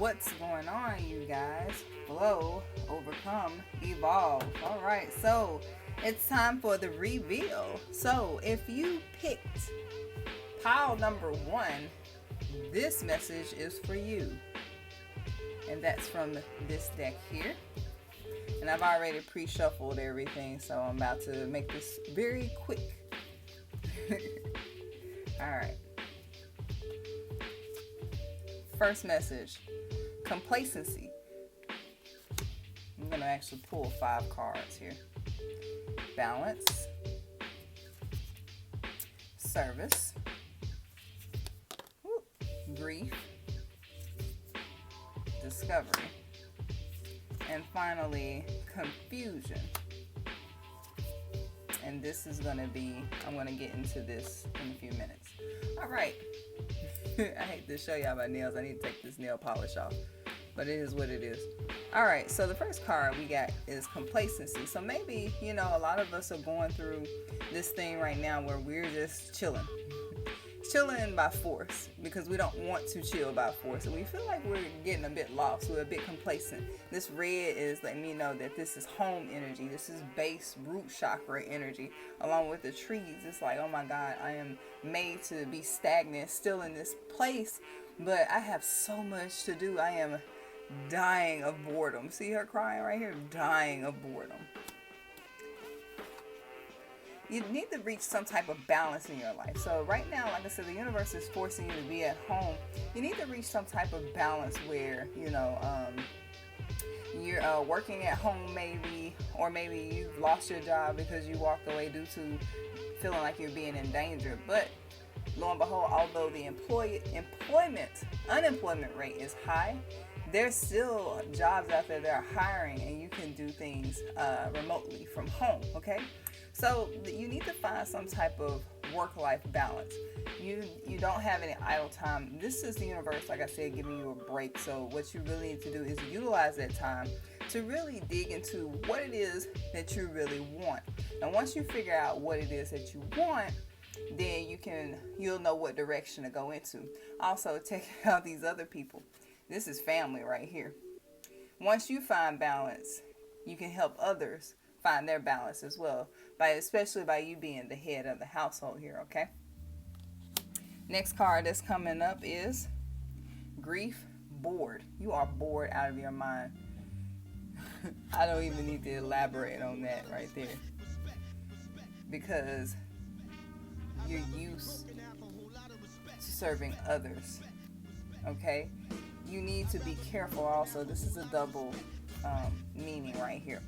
What's going on, you guys? Flow, overcome, evolve. All right, so it's time for the reveal. So, if you picked pile number one, this message is for you. And that's from this deck here. And I've already pre-shuffled everything, so I'm about to make this very quick. All right. First message, complacency. I'm going to actually pull 5 cards here. Balance, service, grief, discovery, and finally, confusion. And this is going to be, I'm going to get into this in a few minutes. All right. I hate to show y'all my nails. I need to take this nail polish off. But it is what it is. All right. So the first card we got is complacency. So maybe, a lot of us are going through this thing right now where we're just chilling. Chilling by force because we don't want to chill by force, and we feel like we're getting a bit lost. We're a bit complacent. This red is letting me know that this is home energy. This is base root chakra energy, along with the trees. It's like, oh my God, I am made to be stagnant, still in this place, but I have so much to do. I am dying of boredom. See her crying right here? Dying of boredom. You need to reach some type of balance in your life. So right now, like I said, the universe is forcing you to be at home. You need to reach some type of balance where, you're working at home maybe, or maybe you've lost your job because you walked away due to feeling like you're being in danger. But lo and behold, although the unemployment rate is high, there's still jobs out there that are hiring, and you can do things remotely from home, okay? So you need to find some type of work-life balance. You don't have any idle time. This is the universe, like I said, giving you a break. So what you really need to do is utilize that time to really dig into what it is that you really want. And once you figure out what it is that you want, then you'll know what direction to go into. Also, take out these other people. This is family right here. Once you find balance, you can help others find their balance as well, especially by you being the head of the household here, okay? Next card that's coming up is grief, bored. You are bored out of your mind. I don't even need to elaborate on that right there, because you're used to serving others, okay? You need to be careful also. This is a double meaning right here.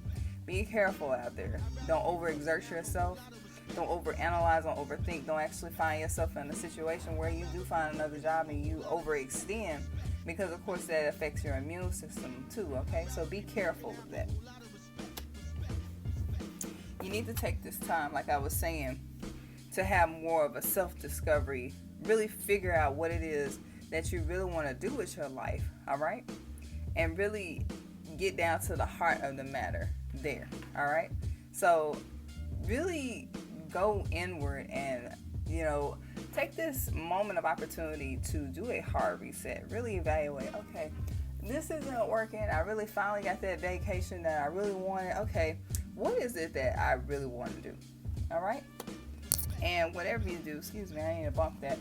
Be careful out there. Don't overexert yourself. Don't overanalyze. Don't overthink. Don't actually find yourself in a situation where you do find another job and you overextend, because of course that affects your immune system too, okay? So be careful of that. You need to take this time, like I was saying, to have more of a self-discovery. Really figure out what it is that you really want to do with your life, all right? And really get down to the heart of the matter there, all right? So really go inward and take this moment of opportunity to do a hard reset. Really evaluate, okay, this isn't working. I really finally got that vacation that I really wanted. Okay, what is it that I really want to do? All right? And whatever you do, excuse me, I need to bump that.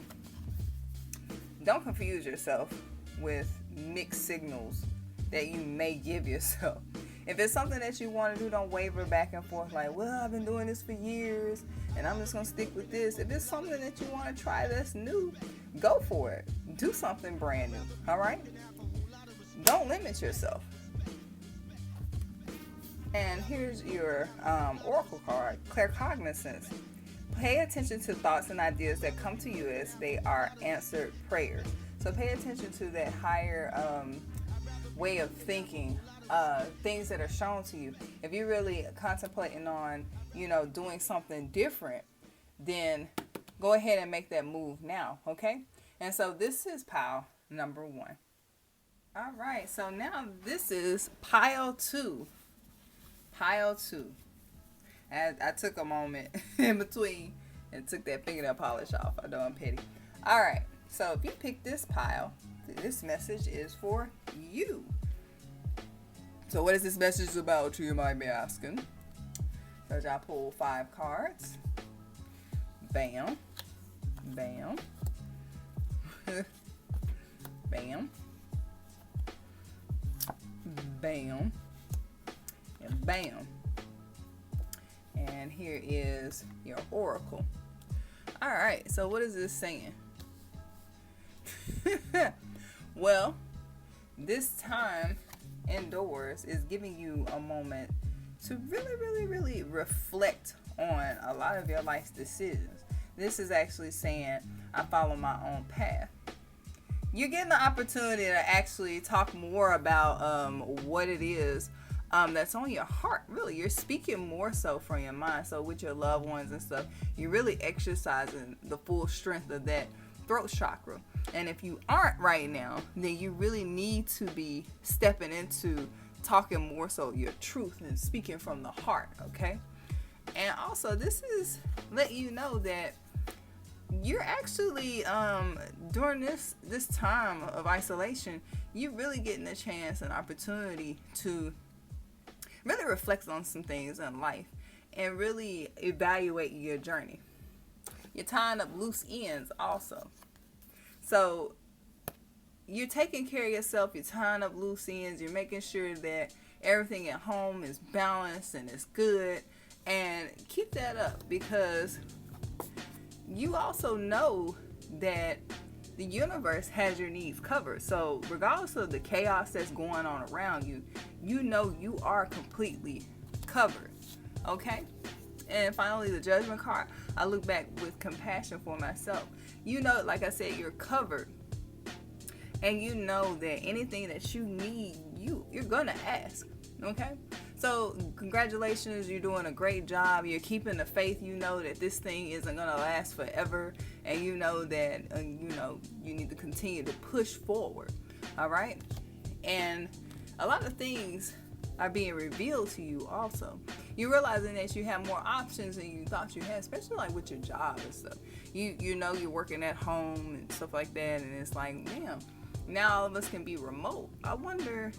Don't confuse yourself with mixed signals that you may give yourself. If it's something that you want to do, don't waver back and forth like, well, I've been doing this for years and I'm just going to stick with this. If it's something that you want to try that's new, go for it. Do something brand new, all right? Don't limit yourself. And here's your oracle card, claircognizance. Pay attention to thoughts and ideas that come to you as they are answered prayers. So pay attention to that higher way of thinking, things that are shown to you. If you're really contemplating on, doing something different, then go ahead and make that move now, okay? And so this is pile number 1. All right, so now this is pile 2. Pile 2. And I took a moment in between and took that fingernail polish off. I know I'm petty. All right, So if you pick this pile, this message is for you. So what is this message about, you might be asking? So I pull 5 cards. Bam. Bam. Bam. Bam. And bam. And here is your oracle. Alright, so what is this saying? Well, this time indoors is giving you a moment to really reflect on a lot of your life's decisions. This is actually saying, I follow my own path. You're getting the opportunity to actually talk more about what it is that's on your heart. Really, you're speaking more so from your mind. So with your loved ones and stuff, you're really exercising the full strength of that throat chakra. And if you aren't right now, then you really need to be stepping into talking more so your truth and speaking from the heart, okay? And also, this is letting you know that you're actually during this time of isolation, you're really getting a chance and opportunity to really reflect on some things in life and really evaluate your journey. You're tying up loose ends also. So you're taking care of yourself, you're tying up loose ends, you're making sure that everything at home is balanced and is good. And keep that up, because you also know that the universe has your needs covered. So regardless of the chaos that's going on around you, you know you are completely covered. Okay? And finally, the Judgment card, I look back with compassion for myself. You know, like I said, you're covered. And you know that anything that you need, you're going to ask. Okay? So congratulations, you're doing a great job. You're keeping the faith. You know that this thing isn't going to last forever. And you know that, you need to continue to push forward. All right? And a lot of things are being revealed to you also. You're realizing that you have more options than you thought you had, especially like with your job and stuff. You know you're working at home and stuff like that, and it's like, damn, now all of us can be remote. I wonder,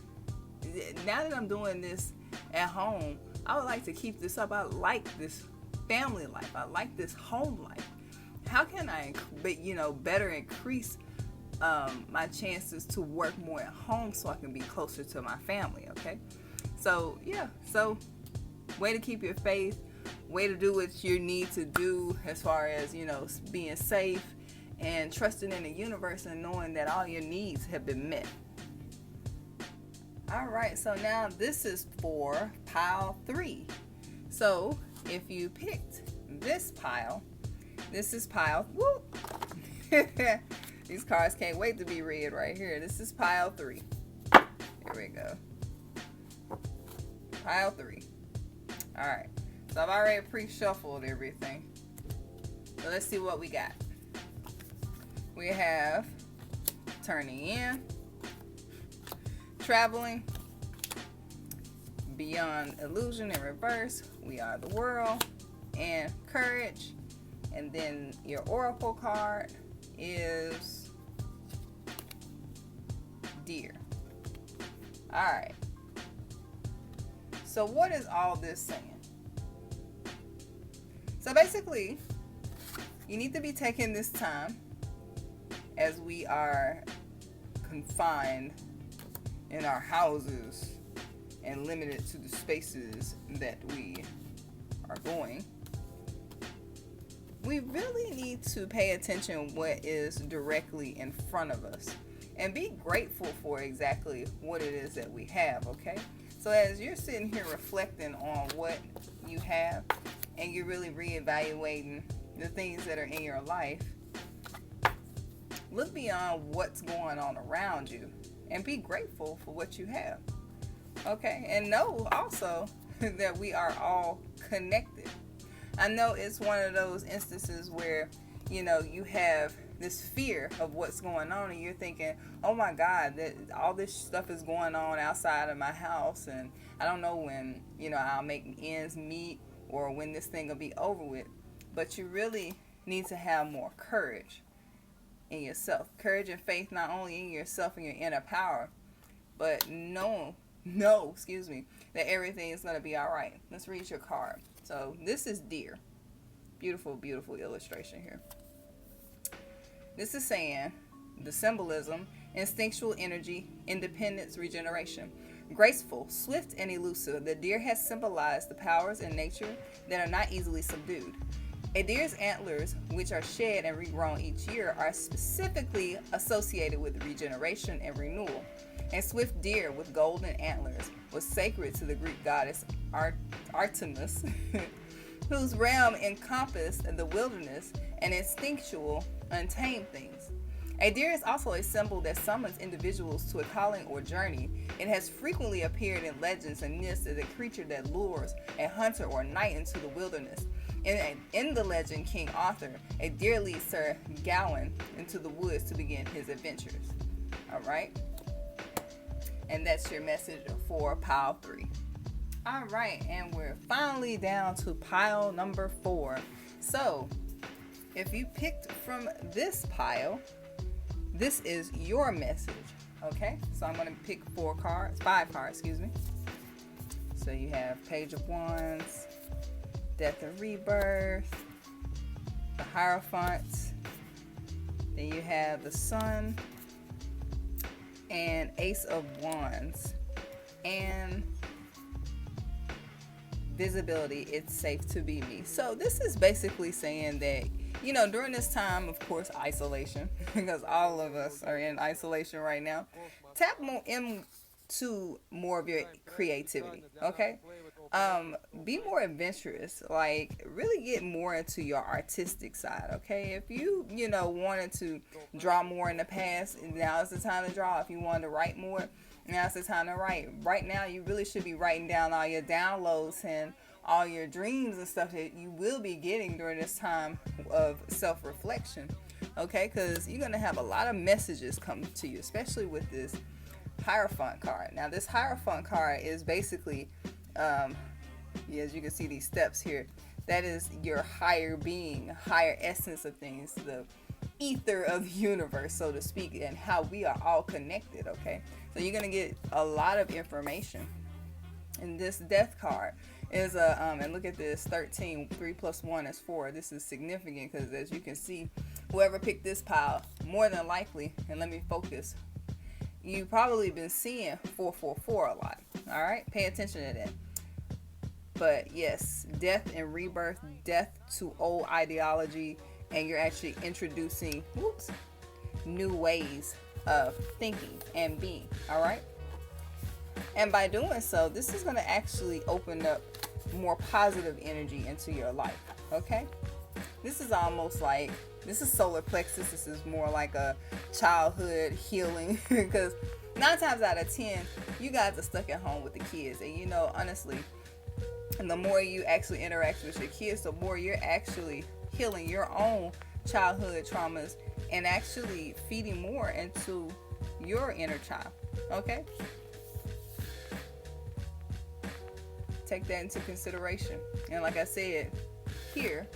now that I'm doing this at home, I would like to keep this up. I like this family life. I like this home life. How can I, better increase my chances to work more at home so I can be closer to my family, okay? So, yeah. So, way to keep your faith. Way to do what you need to do as far as, being safe and trusting in the universe and knowing that all your needs have been met. All right, so now this is for pile 3. So if you picked this pile, this is pile, whoop. These cards can't wait to be read right here. This is pile 3. Here we go. Pile 3. All right, so I've already pre-shuffled everything. So let's see what we got. We have turning in, traveling, beyond illusion in reverse, we are the world, and courage. And then your oracle card is deer. All right. So what is all this saying? So basically, you need to be taking this time, as we are confined in our houses and limited to the spaces that we are going. We really need to pay attention what is directly in front of us and be grateful for exactly what it is that we have, okay? So as you're sitting here reflecting on what you have and you're really reevaluating the things that are in your life, look beyond what's going on around you and be grateful for what you have. Okay? And know also that we are all connected. I know it's one of those instances where, you have this fear of what's going on and you're thinking, oh my God, that all this stuff is going on outside of my house and I don't know when, I'll make ends meet or when this thing will be over with. But you really need to have more courage. in yourself. Courage and faith not only in yourself and your inner power, but excuse me, that everything is going to be all right. Let's read your card. So this is deer. Beautiful, beautiful illustration here. This is saying the symbolism, instinctual energy, independence, regeneration. Graceful, swift, and elusive, the deer has symbolized the powers in nature that are not easily subdued. A deer's antlers, which are shed and regrown each year, are specifically associated with regeneration and renewal. A swift deer with golden antlers was sacred to the Greek goddess Artemis, whose realm encompassed the wilderness and instinctual, untamed things. A deer is also a symbol that summons individuals to a calling or journey. It has frequently appeared in legends and myths as a creature that lures a hunter or knight into the wilderness. In the legend King Arthur, a deer leads Sir Gawain into the woods to begin his adventures. All right? And that's your message for pile 3. All right, and we're finally down to pile number 4. So, if you picked from this pile, this is your message, okay? So I'm going to pick 5 cards, excuse me. So you have Page of Wands, Death and Rebirth, the Hierophant, then you have the Sun, and Ace of Wands, and visibility, it's safe to be me. So this is basically saying that, you know, during this time, of course, isolation, because all of us are in isolation right now, tap more into more of your creativity, okay? Be more adventurous, like really get more into your artistic side, okay? If you wanted to draw more in the past, now is the time to draw. If you wanted to write more, now's the time to write. Right now, you really should be writing down all your downloads and all your dreams and stuff that you will be getting during this time of self-reflection, okay? Because you're going to have a lot of messages come to you, especially with this Hierophant card. Now, this Hierophant card is basically, as you can see these steps here, that is your higher being, higher essence of things, the ether of the universe, so to speak, and how we are all connected, okay? So you're going to get a lot of information. And this Death card is and look at this, 13, 3 plus 1 is 4. This is significant because, as you can see, whoever picked this pile, more than likely, and let me focus, you've probably been seeing 444 a lot, all right? Pay attention to that. But yes, death and rebirth, death to old ideology, and you're actually introducing new ways of thinking and being, all right? And by doing so, this is going to actually open up more positive energy into your life, okay? This is almost like, this is solar plexus. This is more like a childhood healing because 9 times out of 10, you guys are stuck at home with the kids. And honestly, the more you actually interact with your kids, the more you're actually healing your own childhood traumas and actually feeding more into your inner child, okay? Take that into consideration. And like I said, here,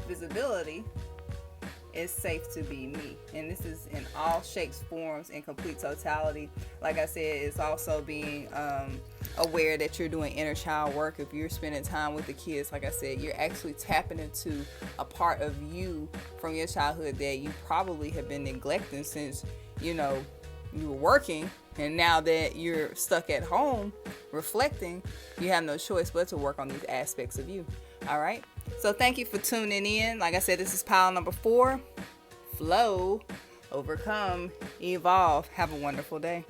visibility is safe to be me. And this is in all shapes, forms, and complete totality. Like I said, it's also being aware that you're doing inner child work. If you're spending time with the kids, like I said, you're actually tapping into a part of you from your childhood that you probably have been neglecting since, you were working. And now that you're stuck at home reflecting, you have no choice but to work on these aspects of you. All right. So thank you for tuning in. Like I said, this is pile number 4. Flow, overcome, evolve. Have a wonderful day.